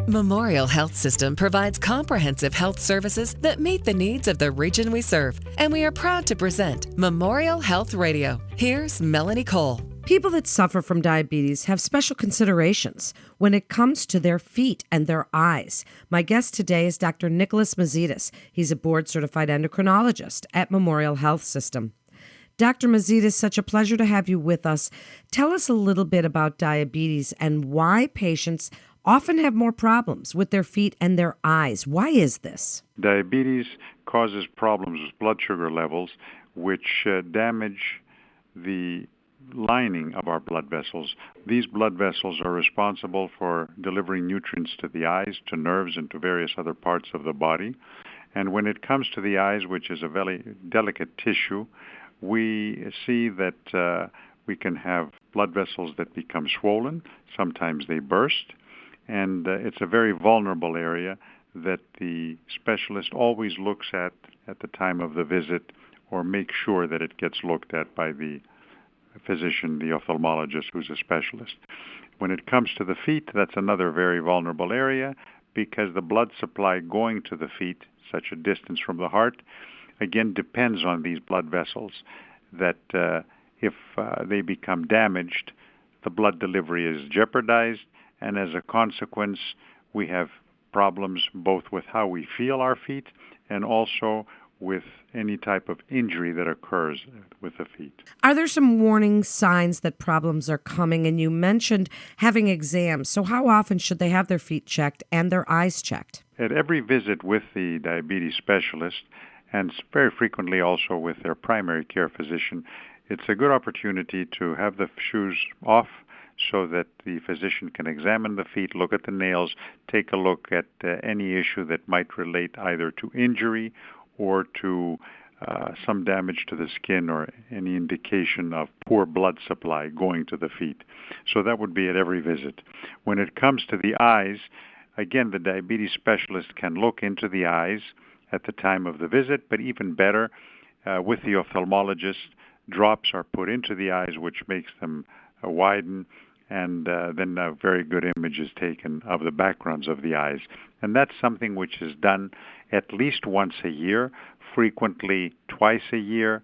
Memorial Health System provides comprehensive health services that meet the needs of the region we serve, and we are proud to present Memorial Health Radio. Here's Melanie Cole. People that suffer from diabetes have special considerations when it comes to their feet and their eyes. My guest today is Dr. Nicholas Mazidis. He's a board-certified endocrinologist at Memorial Health System. Dr. Mazidis, such a pleasure to have you with us. Tell us a little bit about diabetes and why patients often have more problems with their feet and their eyes. Why is this? Diabetes causes problems with blood sugar levels, which damage the lining of our blood vessels. These blood vessels are responsible for delivering nutrients to the eyes, to nerves, and to various other parts of the body. And when it comes to the eyes, which is a very delicate tissue, we see that we can have blood vessels that become swollen. Sometimes they burst. And it's a very vulnerable area that the specialist always looks at the time of the visit, or makes sure that it gets looked at by the physician, the ophthalmologist, who's a specialist. When it comes to the feet, that's another very vulnerable area because the blood supply going to the feet, such a distance from the heart, again depends on these blood vessels, that if they become damaged, the blood delivery is jeopardized, and as a consequence, we have problems both with how we feel our feet and also with any type of injury that occurs with the feet. Are there some warning signs that problems are coming? And you mentioned having exams. So how often should they have their feet checked and their eyes checked? At every visit with the diabetes specialist, and very frequently also with their primary care physician, it's a good opportunity to have the shoes off so that the physician can examine the feet, look at the nails, take a look at any issue that might relate either to injury or to some damage to the skin or any indication of poor blood supply going to the feet. So that would be at every visit. When it comes to the eyes, again, the diabetes specialist can look into the eyes at the time of the visit, but even better, with the ophthalmologist, drops are put into the eyes, which makes them widen, and then a very good image is taken of the backgrounds of the eyes. And that's something which is done at least once a year, frequently twice a year,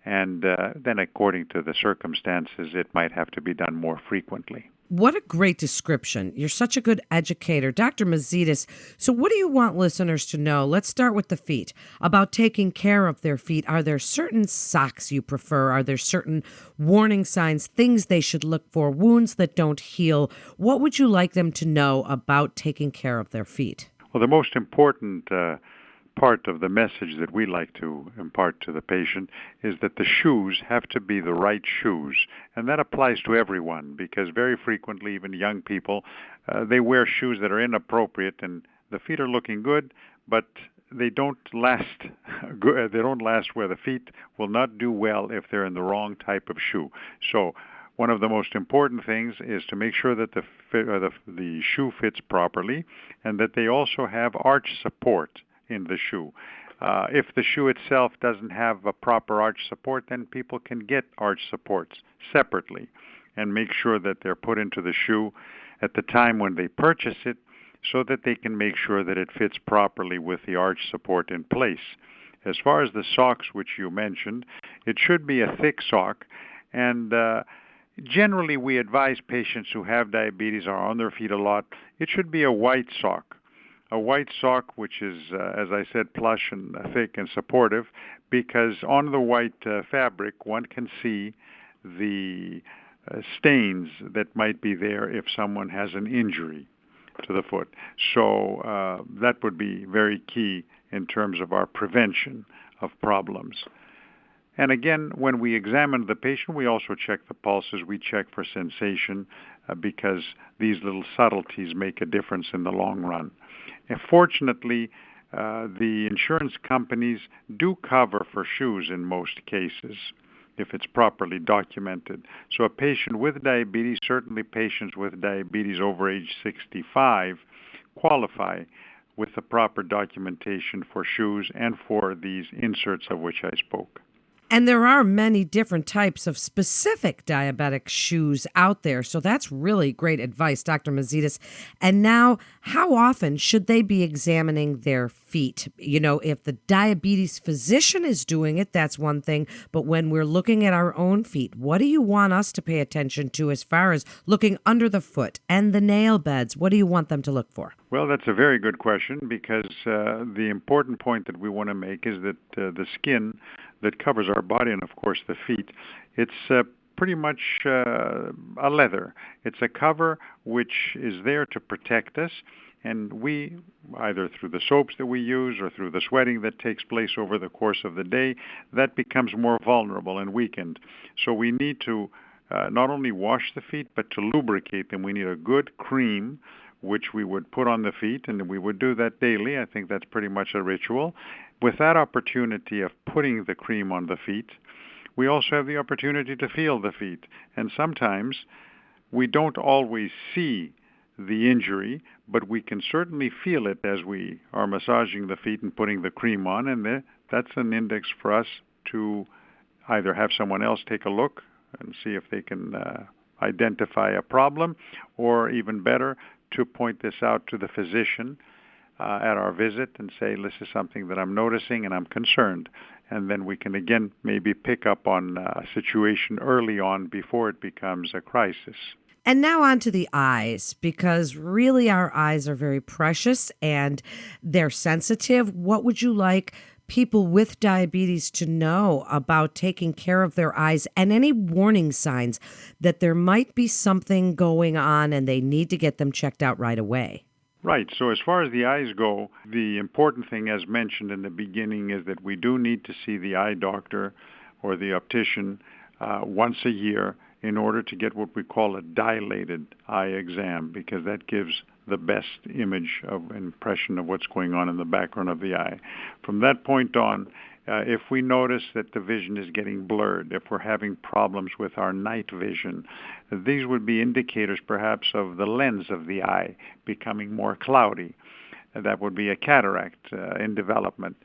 and then according to the circumstances, it might have to be done more frequently. What a great description. You're such a good educator. Dr. Mazidis, so what do you want listeners to know? Let's start with the feet, about taking care of their feet. Are there certain socks you prefer? Are there certain warning signs, things they should look for, wounds that don't heal? What would you like them to know about taking care of their feet? Well, the most important part of the message that we like to impart to the patient is that the shoes have to be the right shoes. And that applies to everyone because very frequently, even young people, they wear shoes that are inappropriate and the feet are looking good, but they don't last good. They don't last where the feet will not do well if they're in the wrong type of shoe. So one of the most important things is to make sure that the shoe fits properly and that they also have arch support in the shoe. If the shoe itself doesn't have a proper arch support, then people can get arch supports separately and make sure that they're put into the shoe at the time when they purchase it so that they can make sure that it fits properly with the arch support in place. As far as the socks which you mentioned, it should be a thick sock, and generally we advise patients who have diabetes or are on their feet a lot, it should be a white sock. A white sock, which is, as I said, plush and thick and supportive, because on the white fabric, one can see the stains that might be there if someone has an injury to the foot. So that would be very key in terms of our prevention of problems. And again, when we examine the patient, we also check the pulses. We check for sensation because these little subtleties make a difference in the long run. And fortunately, the insurance companies do cover for shoes in most cases if it's properly documented. So a patient with diabetes, certainly patients with diabetes over age 65, qualify with the proper documentation for shoes and for these inserts of which I spoke. And there are many different types of specific diabetic shoes out there. So that's really great advice, Dr. Mazitas. And now, how often should they be examining their feet? You know, if the diabetes physician is doing it, that's one thing. But when we're looking at our own feet, what do you want us to pay attention to as far as looking under the foot and the nail beds? What do you want them to look for? Well, that's a very good question because the important point that we want to make is that the skin that covers our body and, of course, the feet, it's pretty much a leather. It's a cover which is there to protect us, and we, either through the soaps that we use or through the sweating that takes place over the course of the day, that becomes more vulnerable and weakened. So we need to not only wash the feet, but to lubricate them. We need a good cream which we would put on the feet, and we would do that daily. I think that's pretty much a ritual. With that opportunity of putting the cream on the feet, we also have the opportunity to feel the feet. And sometimes we don't always see the injury, but we can certainly feel it as we are massaging the feet and putting the cream on, and that's an index for us to either have someone else take a look and see if they can identify a problem, or even better, to point this out to the physician at our visit and say, this is something that I'm noticing and I'm concerned. And then we can again maybe pick up on a situation early on before it becomes a crisis. And now on to the eyes, because really our eyes are very precious and they're sensitive. What would you like people with diabetes to know about taking care of their eyes and any warning signs that there might be something going on and they need to get them checked out right away? Right. So as far as the eyes go, the important thing, as mentioned in the beginning, is that we do need to see the eye doctor or the optician once a year in order to get what we call a dilated eye exam, because that gives the best image of impression of what's going on in the background of the eye. From that point on, if we notice that the vision is getting blurred, if we're having problems with our night vision, these would be indicators perhaps of the lens of the eye becoming more cloudy. That would be a cataract in development.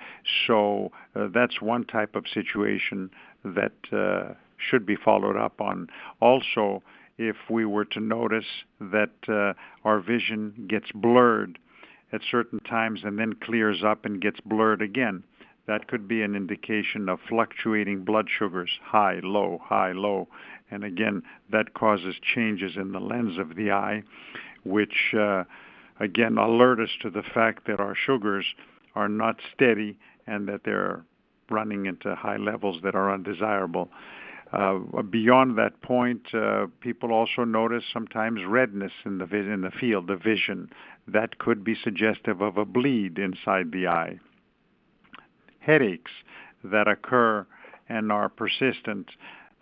So that's one type of situation that should be followed up on. Also, if we were to notice that our vision gets blurred at certain times and then clears up and gets blurred again, that could be an indication of fluctuating blood sugars, high, low, and again, that causes changes in the lens of the eye, which again alert us to the fact that our sugars are not steady and that they're running into high levels that are undesirable. Beyond that point, people also notice sometimes redness in the field of vision. That could be suggestive of a bleed inside the eye. Headaches that occur and are persistent,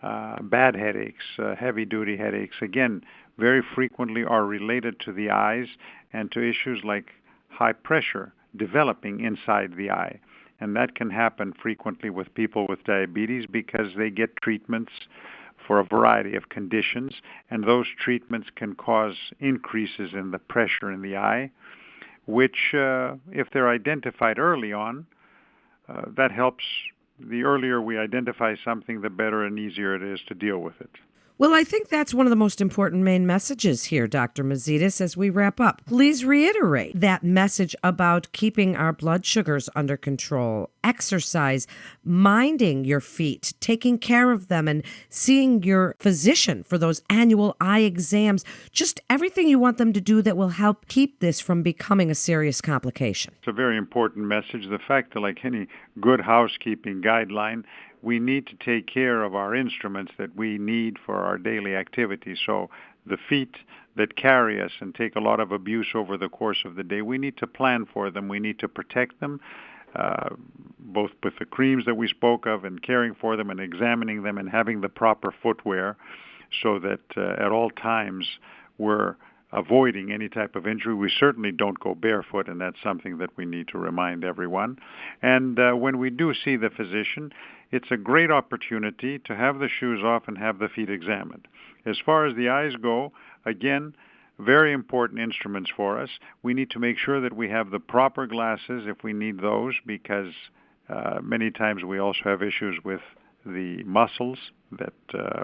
bad headaches, heavy-duty headaches, again, very frequently are related to the eyes and to issues like high pressure developing inside the eye. And that can happen frequently with people with diabetes because they get treatments for a variety of conditions, and those treatments can cause increases in the pressure in the eye, which, if they're identified early on, that helps. The earlier we identify something, the better and easier it is to deal with it. Well, I think that's one of the most important main messages here, Dr. Mazitas, as we wrap up. Please reiterate that message about keeping our blood sugars under control, exercise, minding your feet, taking care of them, and seeing your physician for those annual eye exams, just everything you want them to do that will help keep this from becoming a serious complication. It's a very important message. The fact that, like any good housekeeping guideline, we need to take care of our instruments that we need for our daily activities. So the feet that carry us and take a lot of abuse over the course of the day, we need to plan for them. We need to protect them, both with the creams that we spoke of and caring for them and examining them and having the proper footwear so that at all times we're avoiding any type of injury. We certainly don't go barefoot, and that's something that we need to remind everyone. And when we do see the physician, it's a great opportunity to have the shoes off and have the feet examined. As far as the eyes go, again, very important instruments for us. We need to make sure that we have the proper glasses if we need those, because many times we also have issues with the muscles that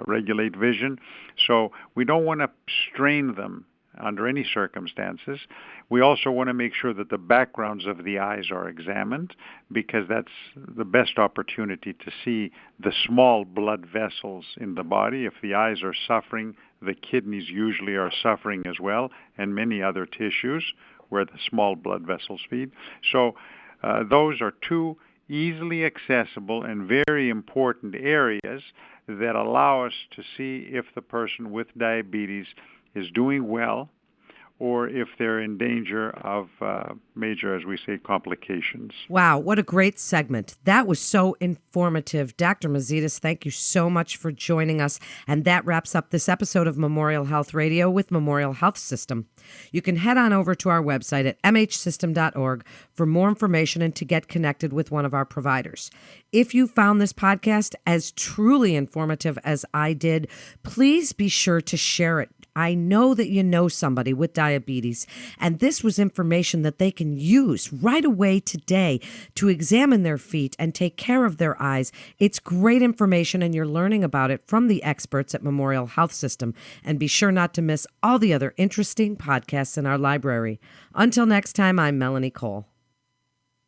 regulate vision. So we don't want to strain them under any circumstances. We also want to make sure that the backgrounds of the eyes are examined, because that's the best opportunity to see the small blood vessels in the body. If the eyes are suffering, the kidneys usually are suffering as well, and many other tissues where the small blood vessels feed. So those are two easily accessible and very important areas that allow us to see if the person with diabetes is doing well, or if they're in danger of major, as we say, complications. Wow, what a great segment. That was so informative. Dr. Mazetis, thank you so much for joining us. And that wraps up this episode of Memorial Health Radio with Memorial Health System. You can head on over to our website at mhsystem.org for more information and to get connected with one of our providers. If you found this podcast as truly informative as I did, please be sure to share it. I know that you know somebody with diabetes, and this was information that they can use right away today to examine their feet and take care of their eyes. It's great information, and you're learning about it from the experts at Memorial Health System. And be sure not to miss all the other interesting podcasts in our library. Until next time, I'm Melanie Cole.